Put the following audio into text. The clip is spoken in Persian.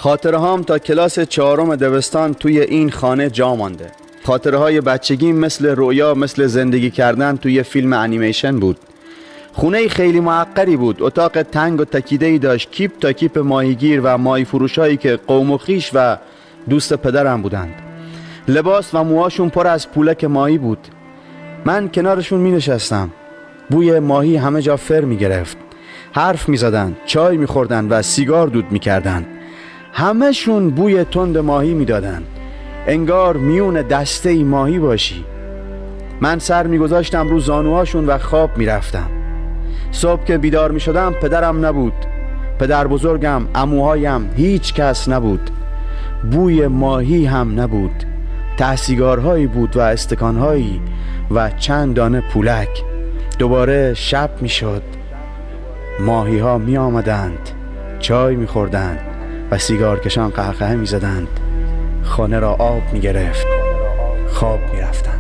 خاطرهام تا کلاس 4 دبستان توی این خانه جا مانده. خاطرهای بچگیم مثل رویا، مثل زندگی کردن توی فیلم انیمیشن بود. خونه خیلی معقری بود. اتاق تنگ و تکیده‌ای داشت، کیپ تا کیپ ماهیگیر و ماهی فروشایی که قوم و خویش و دوست پدرم بودند. لباس و موهاشون پر از پولک ماهی بود. من کنارشون می نشستم. بوی ماهی همه جا فر می گرفت. حرف می زدن، چای می خوردن و سیگار دود می کردن. همه‌شون بوی تند ماهی می دادن. انگار میون دسته ماهی باشی. من سر می گذاشتم رو زانوهاشون و خواب می رفتم. صبح که بیدار می شدم پدرم نبود. پدر بزرگم، عموهایم، هیچ کس نبود. بوی ماهی هم نبود. ته سیگارهایی بود و استکانهایی و چند دانه پولک. دوباره شب می شد. ماهی ها می آمدند، چای می خوردند و سیگارکشان قهقه می زدند. خانه را آب می گرفت. خواب می رفتم.